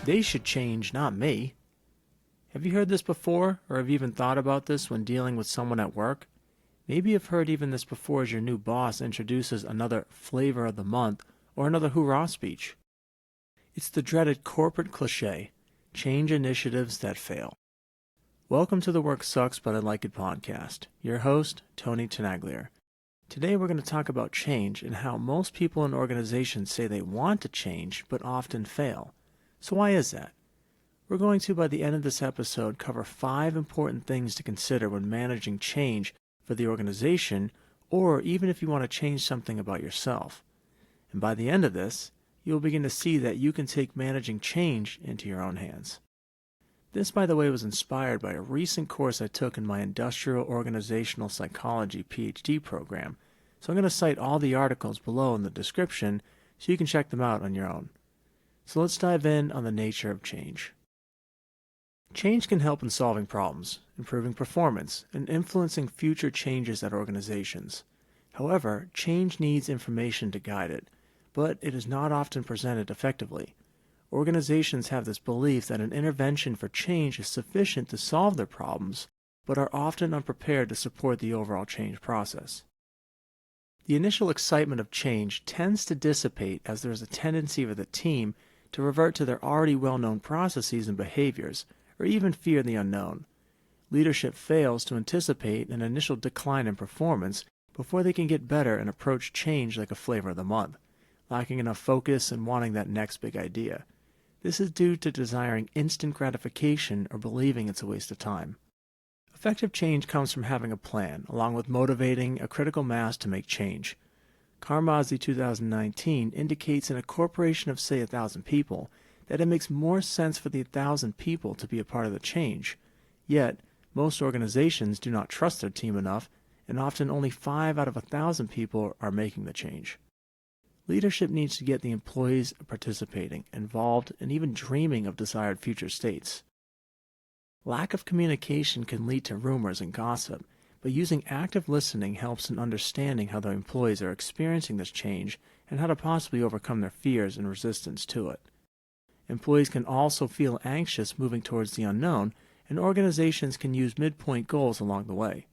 They should change, not me. Have you heard this before, or have you even thought about this when dealing with someone at work? Maybe you've heard even this before as your new boss introduces another flavor of the month or another hoorah speech. It's the dreaded corporate cliche, change initiatives that fail. Welcome to the Work Sucks But I Like It podcast. Your host, Tony Tenaglier. Today we're going to talk about change and how most people in organizations say they want to change but often fail. So why is that? We're going to, by the end of this episode, cover 5 important things to consider when managing change for the organization, or even if you want to change something about yourself. And by the end of this, you'll begin to see that you can take managing change into your own hands. This, by the way, was inspired by a recent course I took in my Industrial Organizational Psychology PhD program, so I'm going to cite all the articles below in the description so you can check them out on your own. So let's dive in on the nature of change. Change can help in solving problems, improving performance, and influencing future changes at organizations. However, change needs information to guide it, but it is not often presented effectively. Organizations have this belief that an intervention for change is sufficient to solve their problems, but are often unprepared to support the overall change process. The initial excitement of change tends to dissipate as there is a tendency for the team to revert to their already well-known processes and behaviors, or even fear the unknown. Leadership fails to anticipate an initial decline in performance before they can get better and approach change like a flavor of the month, lacking enough focus and wanting that next big idea. This is due to desiring instant gratification or believing it's a waste of time. Effective change comes from having a plan, along with motivating a critical mass to make change. Carmazzi 2019 indicates in a corporation of, say, 1,000 people, that it makes more sense for the 1,000 people to be a part of the change. Yet, most organizations do not trust their team enough, and often only 5 out of 1,000 people are making the change. Leadership needs to get the employees participating, involved, and even dreaming of desired future states. Lack of communication can lead to rumors and gossip, but using active listening helps in understanding how the employees are experiencing this change and how to possibly overcome their fears and resistance to it. Employees can also feel anxious moving towards the unknown, and organizations can use midpoint goals along the way.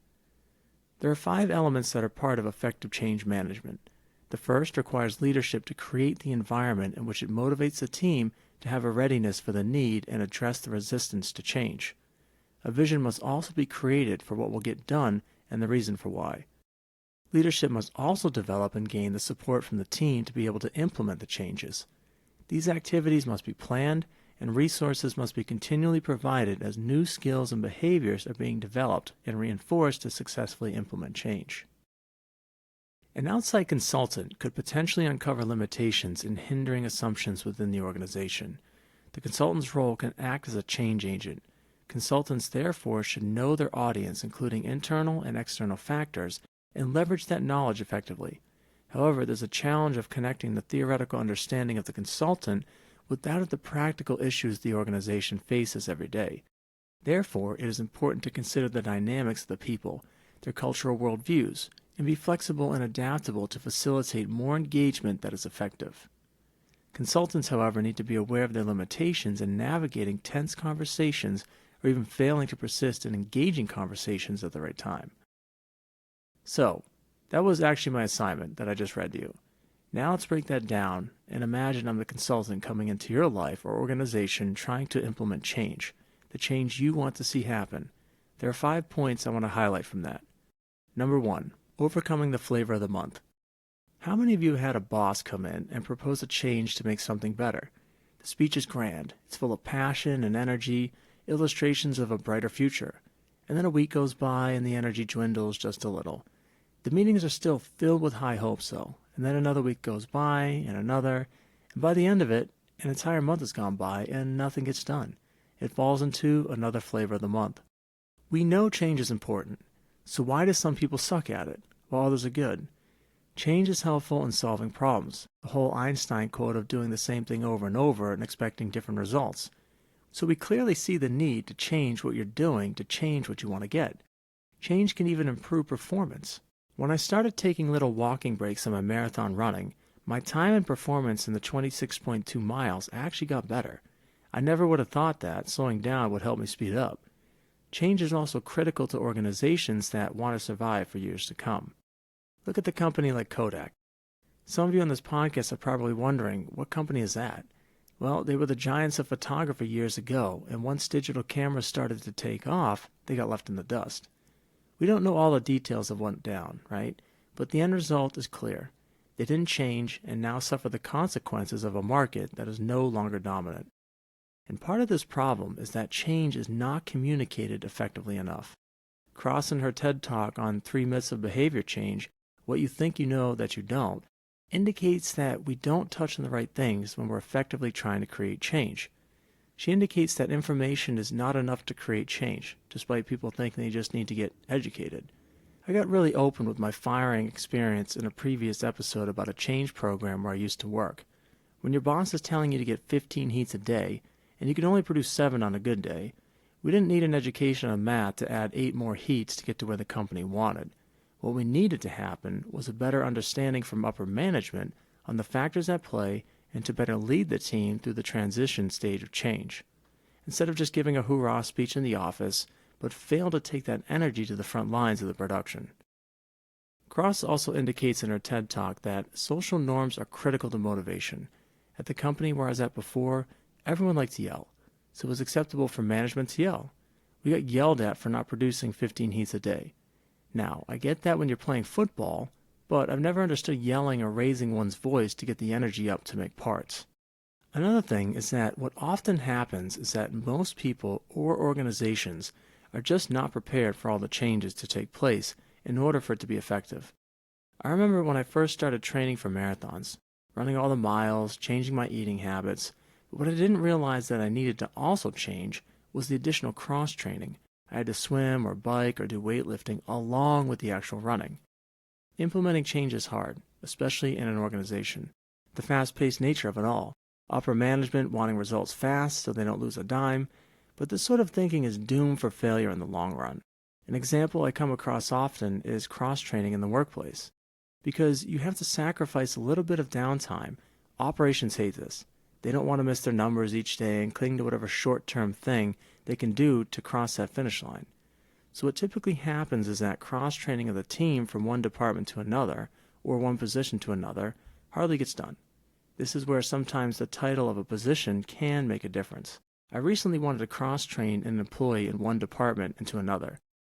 There are 5 elements that are part of effective change management. The first requires leadership to create the environment in which it motivates the team to have a readiness for the need and address the resistance to change. A vision must also be created for what will get done and the reason for why. Leadership must also develop and gain the support from the team to be able to implement the changes. These activities must be planned, and resources must be continually provided as new skills and behaviors are being developed and reinforced to successfully implement change. An outside consultant could potentially uncover limitations in hindering assumptions within the organization. The consultant's role can act as a change agent. Consultants, therefore, should know their audience, including internal and external factors, and leverage that knowledge effectively. However, there's a challenge of connecting the theoretical understanding of the consultant with that of the practical issues the organization faces every day. Therefore, it is important to consider the dynamics of the people, their cultural worldviews, and be flexible and adaptable to facilitate more engagement that is effective. Consultants, however, need to be aware of their limitations in navigating tense conversations or even failing to persist in engaging conversations at the right time. So, that was actually my assignment that I just read to you. Now let's break that down and imagine I'm the consultant coming into your life or organization trying to implement change, the change you want to see happen. There are 5 points I want to highlight from that. Number 1, overcoming the flavor of the month. How many of you had a boss come in and propose a change to make something better? The speech is grand. It's full of passion and energy, illustrations of a brighter future. And then a week goes by and the energy dwindles just a little. The meetings are still filled with high hopes, though, and then another week goes by, and another, and by the end of it, an entire month has gone by, and nothing gets done. It falls into another flavor of the month. We know change is important, so why do some people suck at it, while others are good? Change is helpful in solving problems, the whole Einstein quote of doing the same thing over and over and expecting different results. So we clearly see the need to change what you're doing to change what you want to get. Change can even improve performance. When I started taking little walking breaks on my marathon running, my time and performance in the 26.2 miles actually got better. I never would have thought that slowing down would help me speed up. Change is also critical to organizations that want to survive for years to come. Look at the company like Kodak. Some of you on this podcast are probably wondering, what company is that? Well, they were the giants of photography years ago, and once digital cameras started to take off, they got left in the dust. We don't know all the details of what went down, right? But the end result is clear. They didn't change and now suffer the consequences of a market that is no longer dominant. And part of this problem is that change is not communicated effectively enough. Cross in her TED Talk on 3 Myths of Behavior Change, What You Think You Know That You Don't, indicates that we don't touch on the right things when we're effectively trying to create change. She indicates that information is not enough to create change, despite people thinking they just need to get educated. I got really open with my firing experience in a previous episode about a change program where I used to work. When your boss is telling you to get 15 heats a day, and you can only produce 7 on a good day, we didn't need an education on math to add 8 more heats to get to where the company wanted. What we needed to happen was a better understanding from upper management on the factors at play and to better lead the team through the transition stage of change. Instead of just giving a hoorah speech in the office, but fail to take that energy to the front lines of the production. Cross also indicates in her TED Talk that social norms are critical to motivation. At the company where I was at before, everyone liked to yell, so it was acceptable for management to yell. We got yelled at for not producing 15 heats a day. Now, I get that when you're playing football, but I've never understood yelling or raising one's voice to get the energy up to make parts. Another thing is that what often happens is that most people or organizations are just not prepared for all the changes to take place in order for it to be effective. I remember when I first started training for marathons, running all the miles, changing my eating habits, but what I didn't realize that I needed to also change was the additional cross-training. I had to swim or bike or do weightlifting along with the actual running. Implementing change is hard, especially in an organization. The fast-paced nature of it all. Upper management wanting results fast so they don't lose a dime, but this sort of thinking is doomed for failure in the long run. An example I come across often is cross-training in the workplace. Because you have to sacrifice a little bit of downtime. Operations hate this. They don't want to miss their numbers each day and cling to whatever short-term thing they can do to cross that finish line. So what typically happens is that cross-training of the team from one department to another, or one position to another, hardly gets done. This is where sometimes the title of a position can make a difference. I recently wanted to cross-train an employee in one department into another.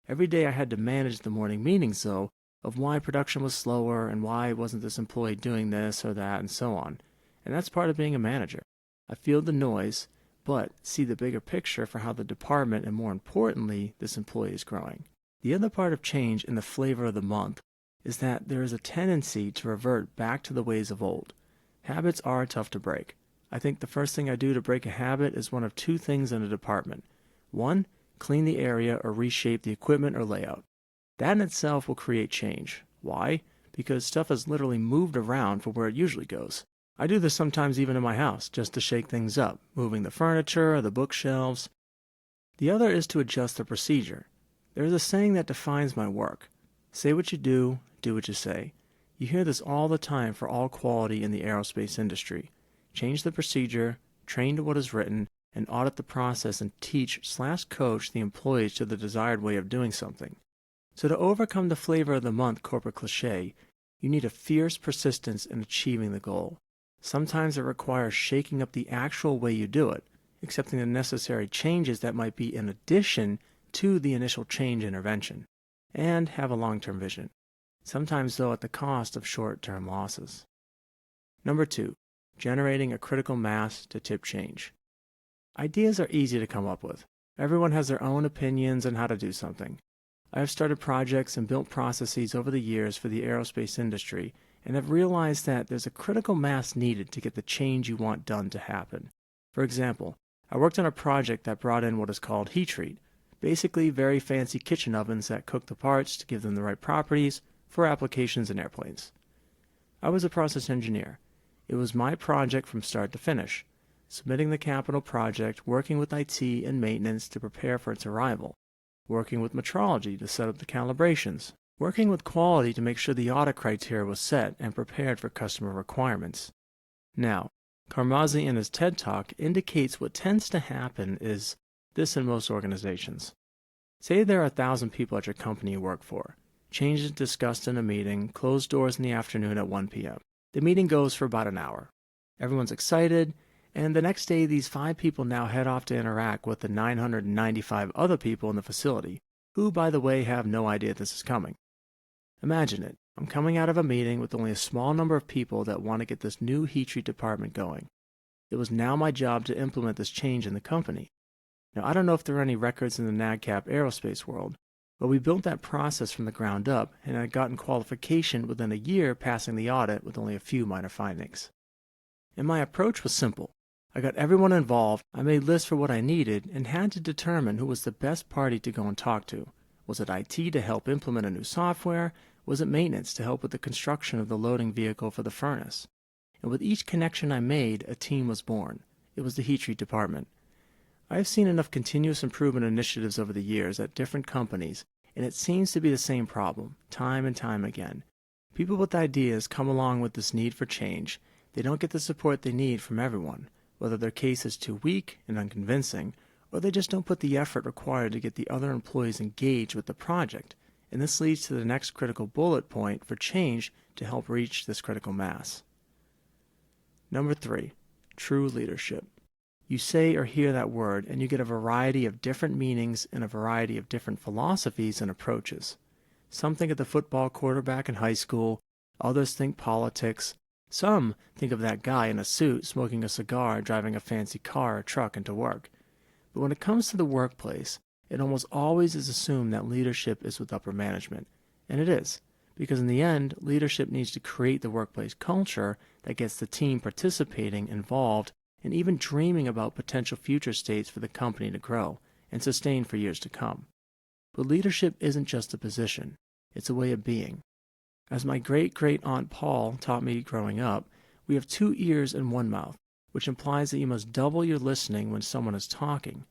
Every day I had to manage the morning meetings, though, of why production was slower and why wasn't this employee doing this or that and so on. And that's part of being a manager. I feel the noise, but see the bigger picture for how the department and more importantly, this employee is growing. The other part of change in the flavor of the month is that there is a tendency to revert back to the ways of old. Habits are tough to break. I think the first thing I do to break a habit is one of 2 things in a department. 1, clean the area or reshape the equipment or layout. That in itself will create change. Why? Because stuff is literally moved around from where it usually goes. I do this sometimes even in my house, just to shake things up, moving the furniture or the bookshelves. The other is to adjust the procedure. There is a saying that defines my work. Say what you do what you say. You hear this all the time for all quality in the aerospace industry. Change the procedure, train to what is written, and audit the process and teach/coach the employees to the desired way of doing something. So to overcome the flavor of the month corporate cliche, you need a fierce persistence in achieving the goal. Sometimes it requires shaking up the actual way you do it, accepting the necessary changes that might be in addition to the initial change intervention, and have a long-term vision. Sometimes, though, at the cost of short-term losses. Number 2, generating a critical mass to tip change. Ideas are easy to come up with. Everyone has their own opinions on how to do something. I have started projects and built processes over the years for the aerospace industry and have realized that there's a critical mass needed to get the change you want done to happen. For example, I worked on a project that brought in what is called heat treat, basically very fancy kitchen ovens that cook the parts to give them the right properties for applications in airplanes. I was a process engineer. It was my project from start to finish, submitting the capital project, working with IT and maintenance to prepare for its arrival, working with metrology to set up the calibrations, working with quality to make sure the audit criteria was set and prepared for customer requirements. Now, Karmazi in his TED Talk indicates what tends to happen is this in most organizations. Say there are 1,000 people at your company you work for. Change is discussed in a meeting, closed doors in the afternoon at 1 p.m. The meeting goes for about an hour. Everyone's excited, and the next day these 5 people now head off to interact with the 995 other people in the facility, who, by the way, have no idea this is coming. Imagine it. I'm coming out of a meeting with only a small number of people that want to get this new heat treat department going. It was now my job to implement this change in the company. Now, I don't know if there are any records in the NADCAP aerospace world, but we built that process from the ground up and had gotten qualification within a year, passing the audit with only a few minor findings. And my approach was simple. I got everyone involved, I made lists for what I needed, and had to determine who was the best party to go and talk to. Was it IT to help implement a new software? Was it maintenance to help with the construction of the loading vehicle for the furnace? And with each connection I made, a team was born. It was the heat treat department. I have seen enough continuous improvement initiatives over the years at different companies, and it seems to be the same problem, time and time again. People with ideas come along with this need for change. They don't get the support they need from everyone, whether their case is too weak and unconvincing, or they just don't put the effort required to get the other employees engaged with the project, and this leads to the next critical bullet point for change to help reach this critical mass. Number 3, true leadership. You say or hear that word, and you get a variety of different meanings and a variety of different philosophies and approaches. Some think of the football quarterback in high school, others think politics, some think of that guy in a suit smoking a cigar driving a fancy car or truck into work. But when it comes to the workplace, it almost always is assumed that leadership is with upper management. And it is, because in the end, leadership needs to create the workplace culture that gets the team participating, involved, and even dreaming about potential future states for the company to grow and sustain for years to come. But leadership isn't just a position, it's a way of being. As my great-great-aunt Paul taught me growing up, we have 2 ears and 1 mouth, which implies that you must double your listening when someone is talking.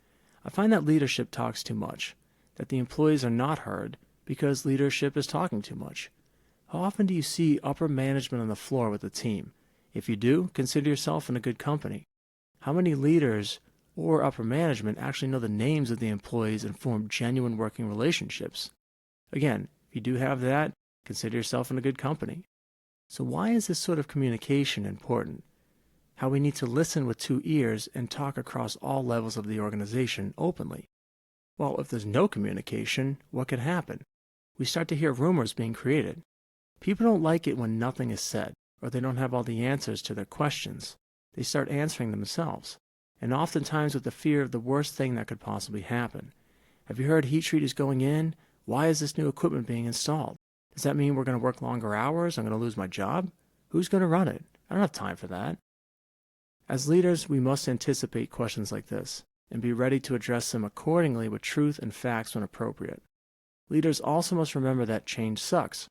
I find that leadership talks too much, that the employees are not heard because leadership is talking too much. How often do you see upper management on the floor with the team? If you do, consider yourself in a good company. How many leaders or upper management actually know the names of the employees and form genuine working relationships? Again, if you do have that, consider yourself in a good company. So why is this sort of communication important? How we need to listen with 2 ears and talk across all levels of the organization openly. Well, if there's no communication, what could happen? We start to hear rumors being created. People don't like it when nothing is said, or they don't have all the answers to their questions. They start answering themselves, and oftentimes with the fear of the worst thing that could possibly happen. Have you heard heat treat is going in? Why is this new equipment being installed? Does that mean we're going to work longer hours? I'm going to lose my job? Who's going to run it? I don't have time for that. As leaders, we must anticipate questions like this and be ready to address them accordingly with truth and facts when appropriate. Leaders also must remember that change sucks,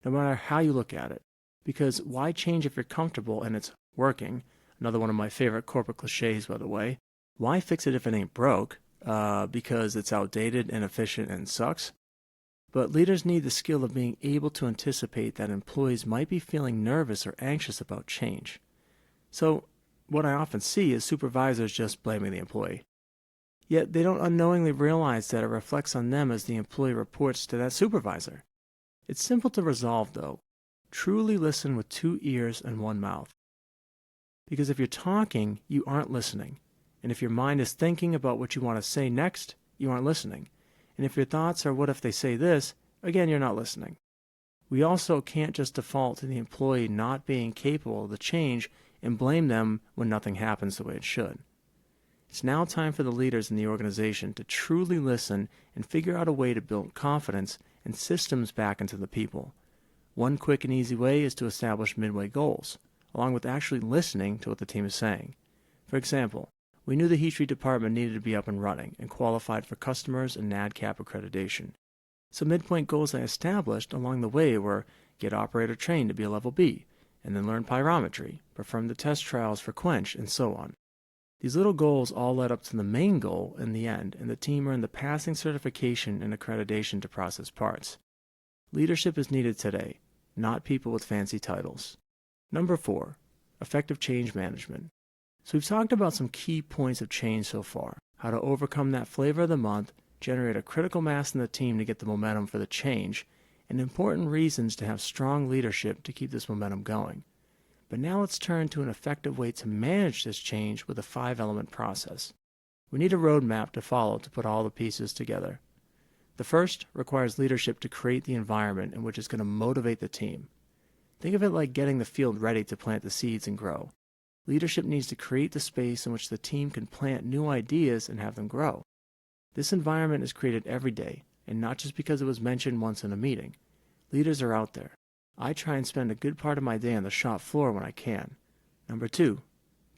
no matter how you look at it, because why change if you're comfortable and it's working? Another one of my favorite corporate cliches, by the way. Why fix it if it ain't broke? Because it's outdated, inefficient, and sucks? But leaders need the skill of being able to anticipate that employees might be feeling nervous or anxious about change. So, what I often see is supervisors just blaming the employee. Yet they don't unknowingly realize that it reflects on them as the employee reports to that supervisor. It's simple to resolve, though. Truly listen with 2 ears and 1 mouth. Because if you're talking, you aren't listening. And if your mind is thinking about what you want to say next, you aren't listening. And if your thoughts are, what if they say this, again, you're not listening. We also can't just default to the employee not being capable of the change and blame them when nothing happens the way it should. It's now time for the leaders in the organization to truly listen and figure out a way to build confidence and systems back into the people. One quick and easy way is to establish midway goals, along with actually listening to what the team is saying. For example, we knew the heat treat department needed to be up and running and qualified for customers and NADCAP accreditation. So midpoint goals I established along the way were get operator trained to be a level B, and then learn pyrometry, perform the test trials for Quench, and so on. These little goals all led up to the main goal in the end, and the team earned the passing certification and accreditation to process parts. Leadership is needed today, not people with fancy titles. Number 4, effective change management. So we've talked about some key points of change so far, how to overcome that flavor of the month, generate a critical mass in the team to get the momentum for the change, and important reasons to have strong leadership to keep this momentum going. But now let's turn to an effective way to manage this change with a 5-element process. We need a roadmap to follow to put all the pieces together. The first requires leadership to create the environment in which it's going to motivate the team. Think of it like getting the field ready to plant the seeds and grow. Leadership needs to create the space in which the team can plant new ideas and have them grow. This environment is created every day, and not just because it was mentioned once in a meeting. Leaders are out there. I try and spend a good part of my day on the shop floor when I can. Number 2,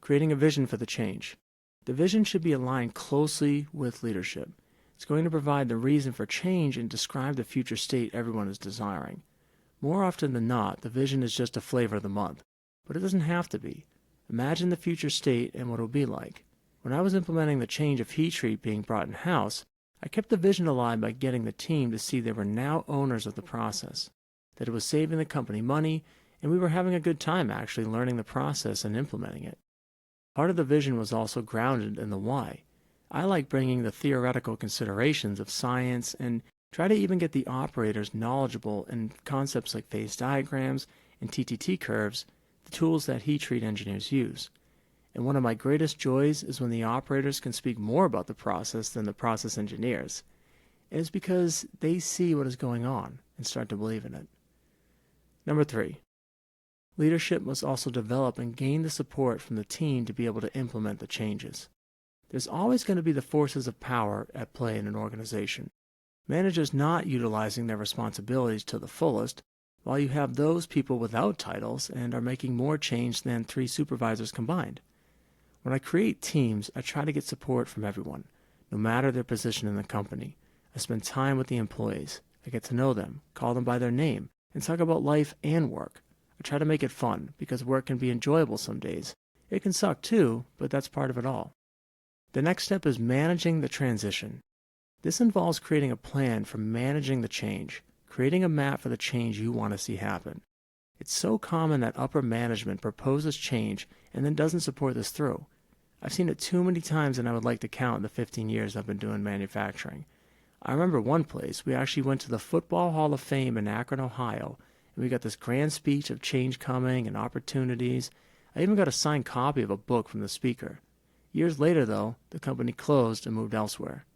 creating a vision for the change. The vision should be aligned closely with leadership. It's going to provide the reason for change and describe the future state everyone is desiring. More often than not, the vision is just a flavor of the month, but it doesn't have to be. Imagine the future state and what it will be like. When I was implementing the change of heat treat being brought in-house, I kept the vision alive by getting the team to see they were now owners of the process, that it was saving the company money, and we were having a good time actually learning the process and implementing it. Part of the vision was also grounded in the why. I like bringing the theoretical considerations of science and try to even get the operators knowledgeable in concepts like phase diagrams and TTT curves, the tools that heat treat engineers use. And one of my greatest joys is when the operators can speak more about the process than the process engineers. It is because they see what is going on and start to believe in it. Number 3, leadership must also develop and gain the support from the team to be able to implement the changes. There's always going to be the forces of power at play in an organization. Managers not utilizing their responsibilities to the fullest, while you have those people without titles and are making more change than 3 supervisors combined. When I create teams, I try to get support from everyone, no matter their position in the company. I spend time with the employees. I get to know them, call them by their name, and talk about life and work. I try to make it fun, because work can be enjoyable some days. It can suck too, but that's part of it all. The next step is managing the transition. This involves creating a plan for managing the change, creating a map for the change you want to see happen. It's so common that upper management proposes change and then doesn't support this through. I've seen it too many times, and I would like to count in the 15 years I've been doing manufacturing. I remember one place, we actually went to the Football Hall of Fame in Akron, Ohio, and we got this grand speech of change coming and opportunities. I even got a signed copy of a book from the speaker. Years later, though, the company closed and moved elsewhere.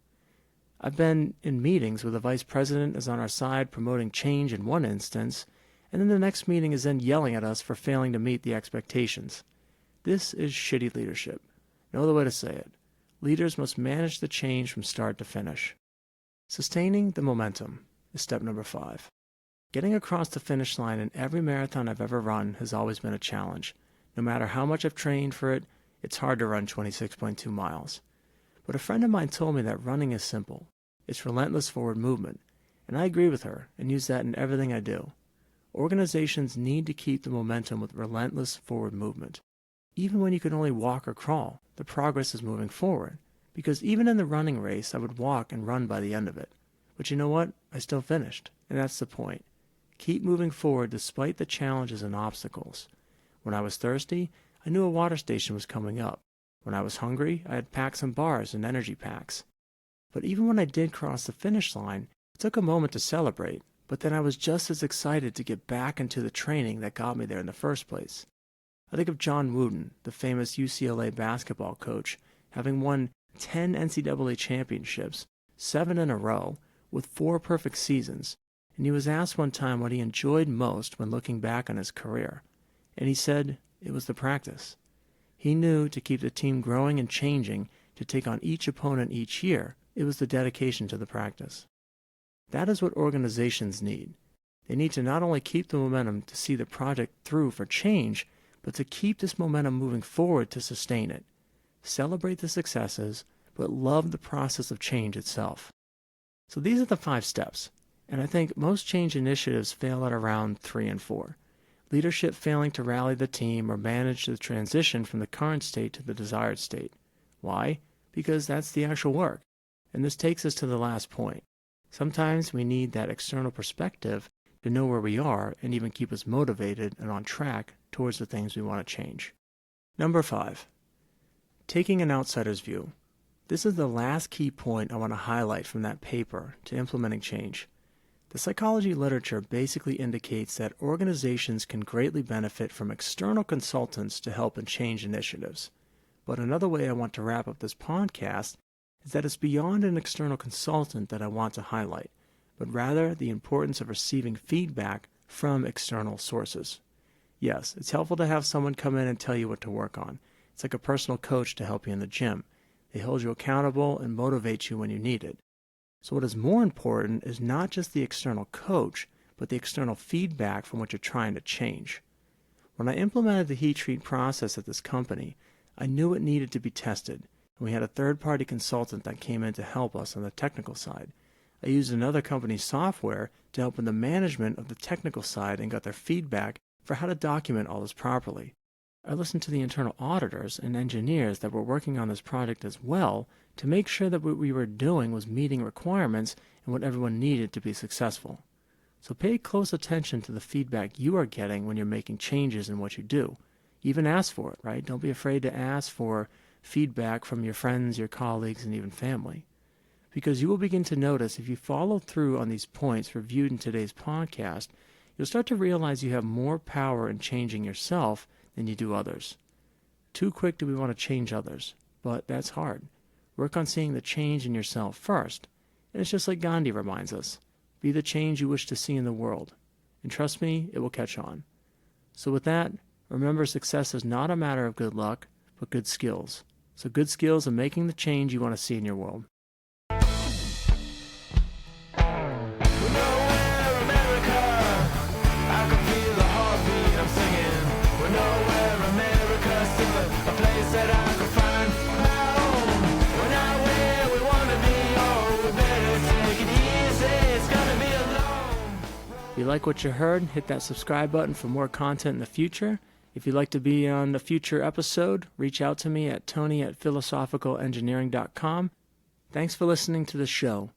I've been in meetings where the vice president is on our side promoting change in one instance, and then the next meeting is then yelling at us for failing to meet the expectations. This is shitty leadership. No other way to say it. Leaders must manage the change from start to finish. Sustaining the momentum is step number 5. Getting across the finish line in every marathon I've ever run has always been a challenge. No matter how much I've trained for it, it's hard to run 26.2 miles. But a friend of mine told me that running is simple. It's relentless forward movement, and I agree with her and use that in everything I do. Organizations need to keep the momentum with relentless forward movement. Even when you can only walk or crawl, the progress is moving forward, because even in the running race, I would walk and run by the end of it. But you know what? I still finished, and that's the point. Keep moving forward despite the challenges and obstacles. When I was thirsty, I knew a water station was coming up. When I was hungry, I had packed some bars and energy packs. But even when I did cross the finish line, it took a moment to celebrate, but then I was just as excited to get back into the training that got me there in the first place. I think of John Wooden, the famous UCLA basketball coach, having won 10 NCAA championships, 7 in a row, with 4 perfect seasons, and he was asked one time what he enjoyed most when looking back on his career, and he said it was the practice. He knew to keep the team growing and changing, to take on each opponent each year, it was the dedication to the practice. That is what organizations need. They need to not only keep the momentum to see the project through for change, but to keep this momentum moving forward to sustain it. Celebrate the successes, but love the process of change itself. So these are the 5 steps, and I think most change initiatives fail at around 3 and 4. Leadership failing to rally the team or manage the transition from the current state to the desired state. Why? Because that's the actual work. And this takes us to the last point. Sometimes we need that external perspective to know where we are and even keep us motivated and on track towards the things we want to change. Number 5. Taking an outsider's view. This is the last key point I want to highlight from that paper to implementing change. The psychology literature basically indicates that organizations can greatly benefit from external consultants to help in change initiatives. But another way I want to wrap up this podcast is that it's beyond an external consultant that I want to highlight, but rather the importance of receiving feedback from external sources. Yes, it's helpful to have someone come in and tell you what to work on. It's like a personal coach to help you in the gym. They hold you accountable and motivate you when you need it. So what is more important is not just the external coach, but the external feedback from what you're trying to change. When I implemented the heat treat process at this company, I knew it needed to be tested, and we had a third-party consultant that came in to help us on the technical side. I used another company's software to help in the management of the technical side and got their feedback for how to document all this properly. I listened to the internal auditors and engineers that were working on this project as well to make sure that what we were doing was meeting requirements and what everyone needed to be successful. So pay close attention to the feedback you are getting when you're making changes in what you do. Even ask for it, right? Don't be afraid to ask for feedback from your friends, your colleagues, and even family. Because you will begin to notice if you follow through on these points reviewed in today's podcast, you'll start to realize you have more power in changing yourself than you do others. Too quick do we want to change others, but that's hard. Work on seeing the change in yourself first. And it's just like Gandhi reminds us, be the change you wish to see in the world. And trust me, it will catch on. So with that, remember success is not a matter of good luck, but good skills. So good skills in making the change you want to see in your world. If you like what you heard, hit that subscribe button for more content in the future. If you'd like to be on a future episode, reach out to me at tony@philosophicalengineering.com. Thanks for listening to the show.